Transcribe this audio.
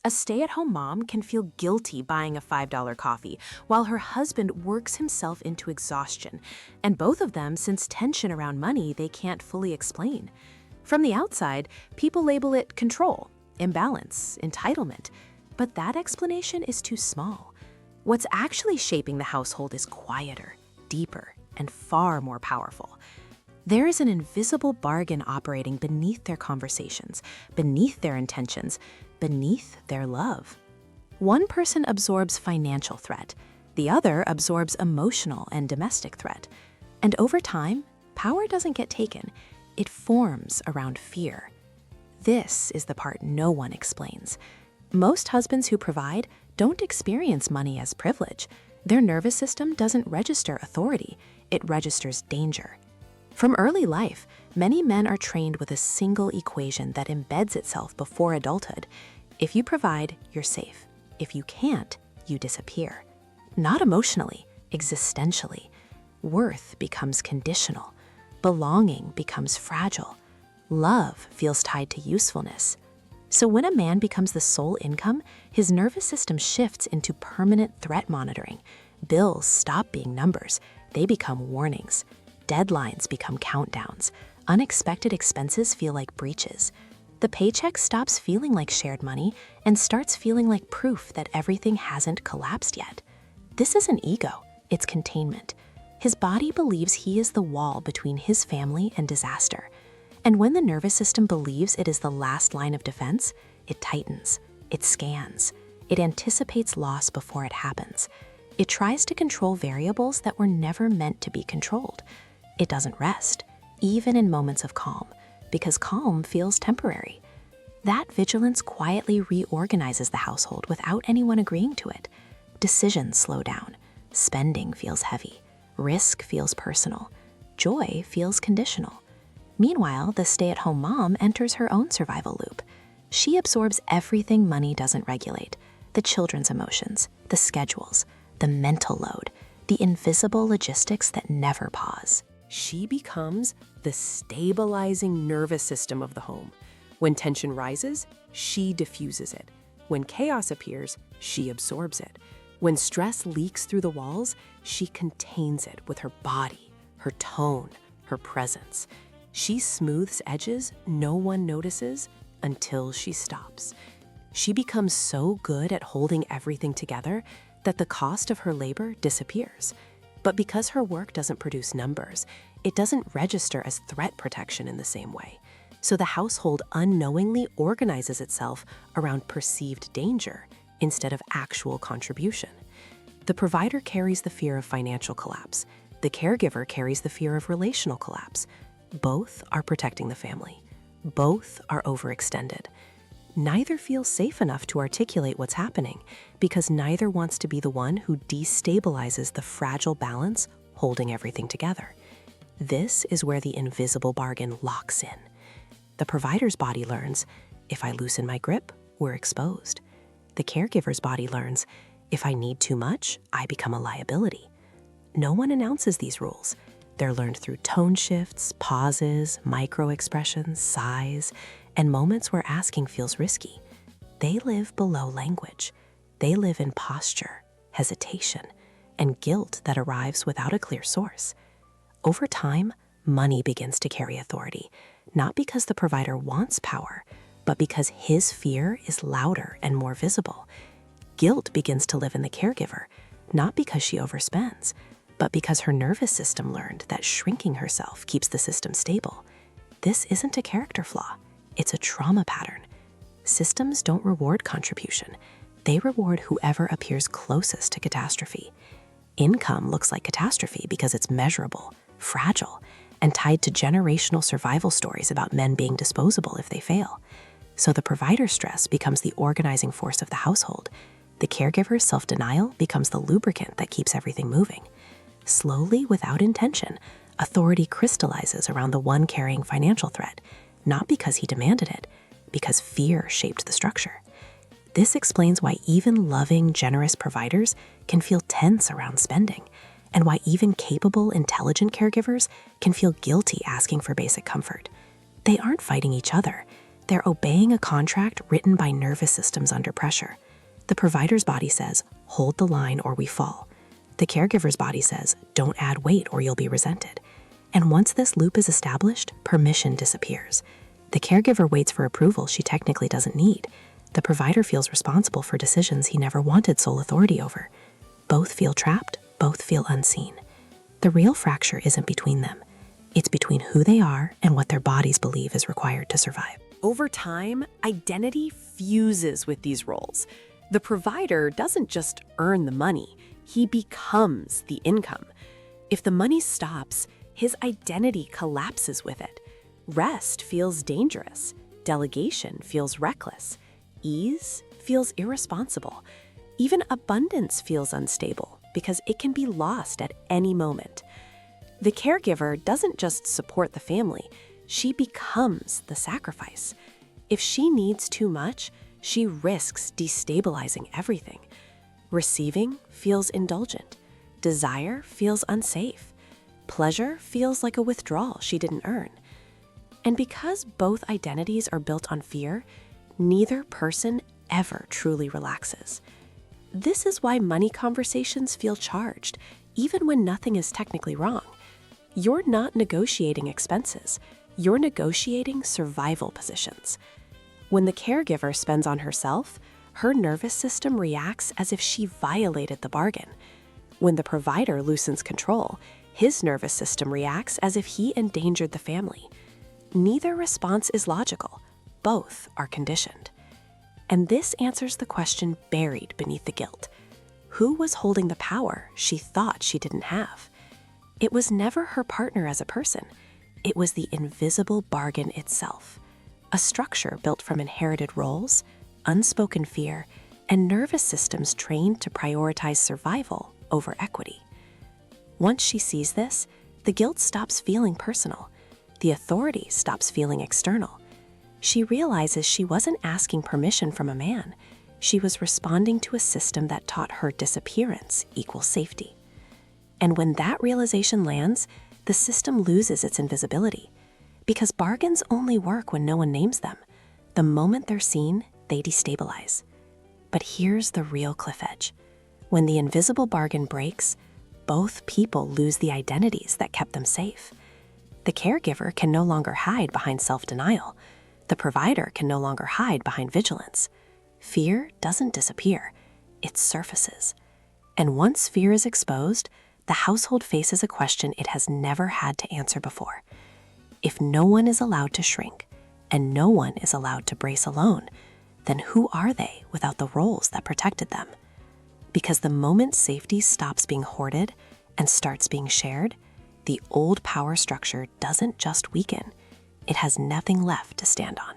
A stay-at-home mom can feel guilty buying a $5 coffee while her husband works himself into exhaustion, and both of them sense tension around money they can't fully explain. From the outside, people label it control, imbalance, entitlement, but that explanation is too small. What's actually shaping the household is quieter, deeper, and far more powerful. There is an invisible bargain operating beneath their conversations, beneath their intentions, beneath their love. One person absorbs financial threat, the other absorbs emotional and domestic threat. And over time, power doesn't get taken, it forms around fear. This is the part no one explains. Most husbands who provide don't experience money as privilege. Their nervous system doesn't register authority, it registers danger. From early life, many men are trained with a single equation that embeds itself before adulthood. If you provide, you're safe. If you can't, you disappear. Not emotionally, existentially. Worth becomes conditional. Belonging becomes fragile. Love feels tied to usefulness. So when a man becomes the sole income, his nervous system shifts into permanent threat monitoring. Bills stop being numbers. They become warnings. Deadlines become countdowns. Unexpected expenses feel like breaches. The paycheck stops feeling like shared money and starts feeling like proof that everything hasn't collapsed yet. This isn't ego, it's containment. His body believes he is the wall between his family and disaster. And when the nervous system believes it is the last line of defense, it tightens, it scans, it anticipates loss before it happens. It tries to control variables that were never meant to be controlled. It doesn't rest, even in moments of calm, because calm feels temporary. That vigilance quietly reorganizes the household without anyone agreeing to it. Decisions slow down, spending feels heavy, risk feels personal, joy feels conditional. Meanwhile, the stay-at-home mom enters her own survival loop. She absorbs everything money doesn't regulate: the children's emotions, the schedules, the mental load, the invisible logistics that never pause. She becomes the stabilizing nervous system of the home. When tension rises, she diffuses it. When chaos appears, she absorbs it. When stress leaks through the walls, she contains it with her body, her tone, her presence. She smooths edges no one notices until she stops. She becomes so good at holding everything together that the cost of her labor disappears. But because her work doesn't produce numbers, it doesn't register as threat protection in the same way. So the household unknowingly organizes itself around perceived danger instead of actual contribution. The provider carries the fear of financial collapse. The caregiver carries the fear of relational collapse. Both are protecting the family. Both are overextended. Neither feels safe enough to articulate what's happening because neither wants to be the one who destabilizes the fragile balance holding everything together. This is where the invisible bargain locks in. The provider's body learns, if I loosen my grip, we're exposed. The caregiver's body learns, if I need too much, I become a liability. No one announces these rules. They're learned through tone shifts, pauses, micro-expressions, sighs, and moments where asking feels risky. They live below language. They live in posture, hesitation, and guilt that arrives without a clear source. Over time, money begins to carry authority, not because the provider wants power, but because his fear is louder and more visible. Guilt begins to live in the caregiver, not because she overspends, but because her nervous system learned that shrinking herself keeps the system stable. This isn't a character flaw, it's a trauma pattern. Systems don't reward contribution. They reward whoever appears closest to catastrophe. Income looks like catastrophe because it's measurable, fragile, and tied to generational survival stories about men being disposable if they fail. So the provider's stress becomes the organizing force of the household. The caregiver's self-denial becomes the lubricant that keeps everything moving. Slowly, without intention, authority crystallizes around the one carrying financial threat, not because he demanded it, because fear shaped the structure. This explains why even loving, generous providers can feel tense around spending, and why even capable, intelligent caregivers can feel guilty asking for basic comfort. They aren't fighting each other. They're obeying a contract written by nervous systems under pressure. The provider's body says, hold the line or we fall. The caregiver's body says, don't add weight or you'll be resented. And once this loop is established, permission disappears. The caregiver waits for approval she technically doesn't need. The provider feels responsible for decisions he never wanted sole authority over. Both feel trapped, both feel unseen. The real fracture isn't between them. It's between who they are and what their bodies believe is required to survive. Over time, identity fuses with these roles. The provider doesn't just earn the money, he becomes the income. If the money stops, his identity collapses with it. Rest feels dangerous. Delegation feels reckless. Ease feels irresponsible. Even abundance feels unstable because it can be lost at any moment. The caregiver doesn't just support the family, she becomes the sacrifice. If she needs too much, she risks destabilizing everything. Receiving feels indulgent. Desire feels unsafe. Pleasure feels like a withdrawal she didn't earn. And because both identities are built on fear, neither person ever truly relaxes. This is why money conversations feel charged, even when nothing is technically wrong. You're not negotiating expenses, you're negotiating survival positions. When the caregiver spends on herself, her nervous system reacts as if she violated the bargain. When the provider loosens control, his nervous system reacts as if he endangered the family. Neither response is logical, both are conditioned. And this answers the question buried beneath the guilt. Who was holding the power she thought she didn't have? It was never her partner as a person. It was the invisible bargain itself, a structure built from inherited roles, unspoken fear, and nervous systems trained to prioritize survival over equity. Once she sees this, the guilt stops feeling personal. The authority stops feeling external. She realizes she wasn't asking permission from a man. She was responding to a system that taught her disappearance equals safety. And when that realization lands, the system loses its invisibility. Because bargains only work when no one names them. The moment they're seen, they destabilize. But here's the real cliff edge. When the invisible bargain breaks, both people lose the identities that kept them safe. The caregiver can no longer hide behind self-denial. The provider can no longer hide behind vigilance. Fear doesn't disappear, it surfaces. And once fear is exposed, the household faces a question it has never had to answer before. If no one is allowed to shrink, and no one is allowed to brace alone, then who are they without the roles that protected them? Because the moment safety stops being hoarded and starts being shared, the old power structure doesn't just weaken, it has nothing left to stand on.